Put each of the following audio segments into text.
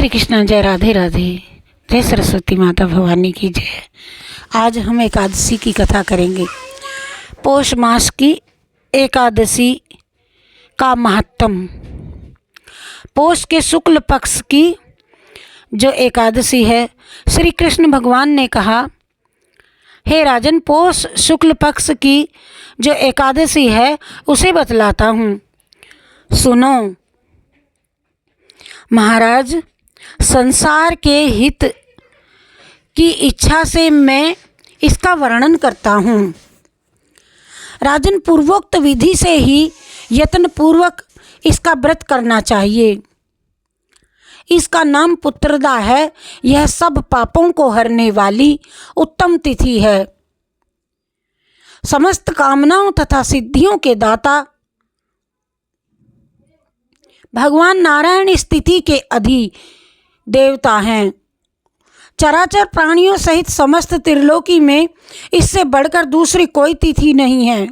श्री कृष्ण, जय राधे राधे, जय सरस्वती माता भवानी की जय। आज हम एकादशी की कथा करेंगे। पौष मास की एकादशी का महत्तम। पौष के शुक्ल पक्ष की जो एकादशी है, श्री कृष्ण भगवान ने कहा, हे राजन, पौष शुक्ल पक्ष की जो एकादशी है उसे बतलाता हूँ, सुनो। महाराज, संसार के हित की इच्छा से मैं इसका वर्णन करता हूँ। राजन, पूर्वोक्त विधि से ही यत्न पूर्वक इसका व्रत करना चाहिए। इसका नाम पुत्रदा है। यह सब पापों को हरने वाली उत्तम तिथि है। समस्त कामनाओं तथा सिद्धियों के दाता भगवान नारायण इस तिथि के अधि देवता हैं। चराचर प्राणियों सहित समस्त त्रिलोकी में इससे बढ़कर दूसरी कोई तिथि नहीं है।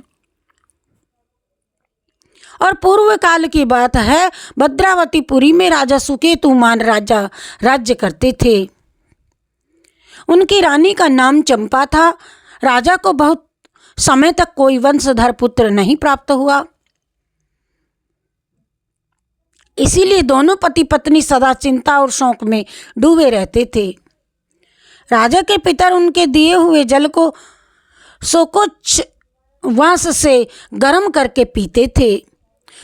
और पूर्व काल की बात है, भद्रावतीपुरी में राजा सुकेतुमान राजा राज्य करते थे। उनकी रानी का नाम चंपा था। राजा को बहुत समय तक कोई वंशधर पुत्र नहीं प्राप्त हुआ। इसीलिए दोनों पति पत्नी सदा चिंता और शोक में डूबे रहते थे। राजा के पितर उनके दिए हुए जल को सोकोच वास से गर्म करके पीते थे।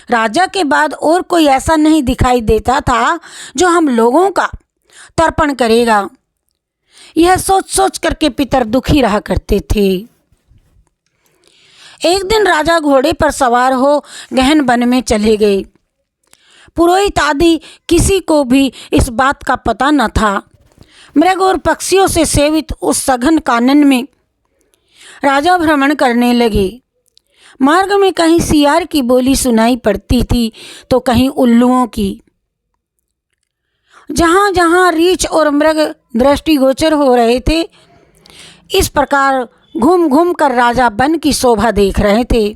राजा के बाद और कोई ऐसा नहीं दिखाई देता था जो हम लोगों का तर्पण करेगा। यह सोच सोच करके पितर दुखी रहा करते थे। एक दिन राजा घोड़े पर सवार हो गहन वन में चले गए। पुरोहित आदि किसी को भी इस बात का पता न था। मृग और पक्षियों से सेवित उस सघन कानन में राजा भ्रमण करने लगे। मार्ग में कहीं सियार की बोली सुनाई पड़ती थी तो कहीं उल्लुओं की। जहाँ जहाँ रीछ और मृग दृष्टिगोचर हो रहे थे, इस प्रकार घूम घूम कर राजा वन की शोभा देख रहे थे।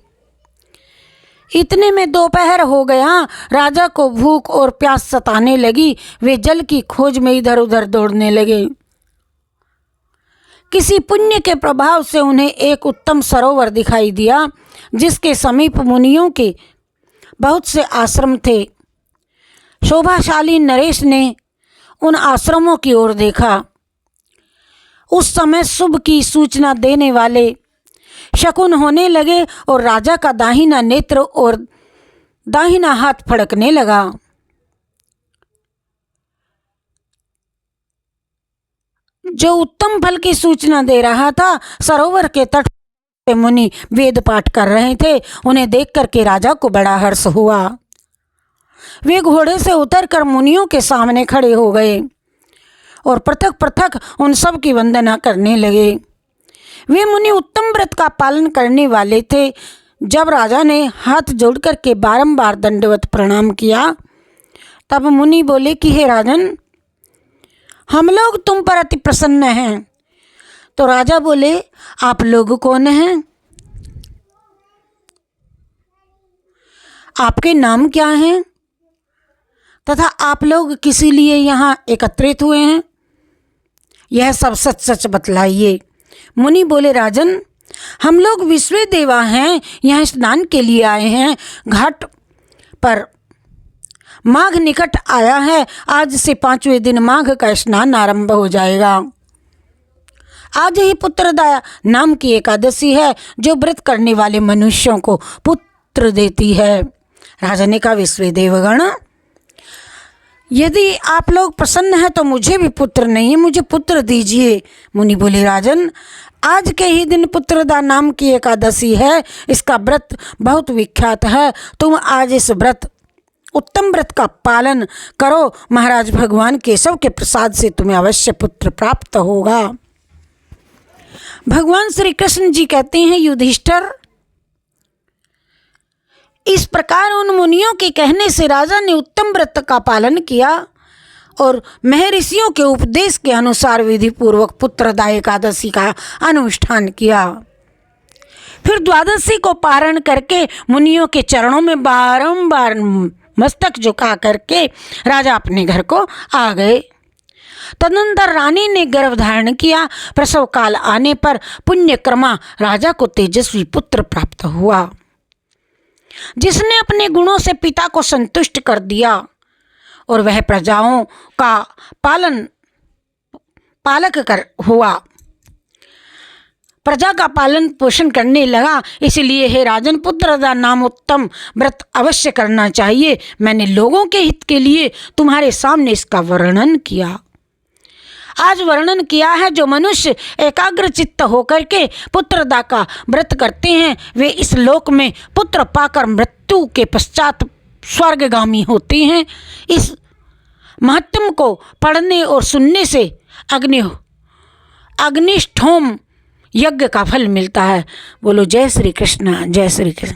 इतने में दोपहर हो गया। राजा को भूख और प्यास सताने लगी। वे जल की खोज में इधर उधर दौड़ने लगे। किसी पुण्य के प्रभाव से उन्हें एक उत्तम सरोवर दिखाई दिया, जिसके समीप मुनियों के बहुत से आश्रम थे। शोभाशाली नरेश ने उन आश्रमों की ओर देखा। उस समय शुभ की सूचना देने वाले शकुन होने लगे और राजा का दाहिना नेत्र और दाहिना हाथ फड़कने लगा। जो उत्तम फल की सूचना दे रहा था, सरोवर के तट पे मुनि वेद पाठ कर रहे थे। उन्हें देख करके राजा को बड़ा हर्ष हुआ। वे घोड़े से उतरकर मुनियों के सामने खड़े हो गए और पृथक पृथक उन सब की वंदना करने लगे। वे मुनि उत्तम व्रत का पालन करने वाले थे। जब राजा ने हाथ जोड़ करके बारंबार दंडवत प्रणाम किया, तब मुनि बोले कि हे राजन, हम लोग तुम पर अति प्रसन्न हैं। तो राजा बोले, आप लोग कौन हैं? आपके नाम क्या हैं? तथा आप लोग किस लिए यहाँ एकत्रित हुए हैं? यह सब सच सच बतलाइए। मुनि बोले, राजन, हम लोग विश्व देवा हैं, यहाँ स्नान के लिए आए हैं। घाट पर माघ निकट आया है। आज से 5वें दिन माघ का स्नान आरंभ हो जाएगा। आज ही पुत्रदा नाम की एकादशी है, जो व्रत करने वाले मनुष्यों को पुत्र देती है। राजा ने कहा, विश्व देवगण, यदि आप लोग प्रसन्न हैं तो मुझे भी पुत्र नहीं है, मुझे पुत्र दीजिए। मुनि बोले, राजन, आज के ही दिन पुत्रदा नाम की एकादशी है। इसका व्रत बहुत विख्यात है। तुम आज इस उत्तम व्रत का पालन करो। महाराज भगवान केशव के प्रसाद से तुम्हें अवश्य पुत्र प्राप्त होगा। भगवान श्री कृष्ण जी कहते हैं, युधिष्ठिर, इस प्रकार उन मुनियों के कहने से राजा ने उत्तम व्रत का पालन किया और महर्षियों के उपदेश के अनुसार विधि पूर्वक पुत्रदा एकादशी का अनुष्ठान किया। फिर द्वादशी को पारण करके मुनियों के चरणों में बारंबार मस्तक झुका करके राजा अपने घर को आ गए। तदनंतर रानी ने गर्भ धारण किया। प्रसव काल आने पर पुण्यक्रमा राजा को तेजस्वी पुत्र प्राप्त हुआ, जिसने अपने गुणों से पिता को संतुष्ट कर दिया और वह प्रजाओं का प्रजा का पालन पोषण करने लगा। इसलिए हे राजन, पुत्रदा नाम उत्तम व्रत अवश्य करना चाहिए। मैंने लोगों के हित के लिए तुम्हारे सामने इसका वर्णन किया। आज वर्णन किया है, जो मनुष्य एकाग्र चित्त होकर के पुत्रदा का व्रत करते हैं वे इस लोक में पुत्र पाकर मृत्यु के पश्चात स्वर्गगामी होते हैं। इस महात्म को पढ़ने और सुनने से अग्निष्ठोम यज्ञ का फल मिलता है। बोलो जय श्री कृष्ण, जय श्री कृष्ण।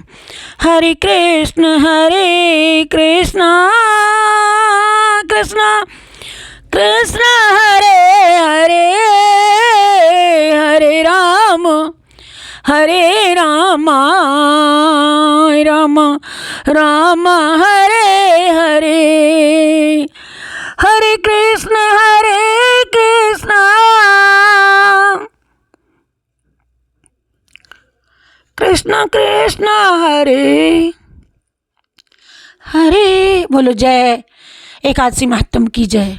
हरे कृष्ण कृष्ण कृष्ण हरे हरे, हरे राम राम राम हरे हरे, हरे कृष्ण कृष्ण कृष्ण हरे हरे। बोलो जय एकादशी महात्म की जय।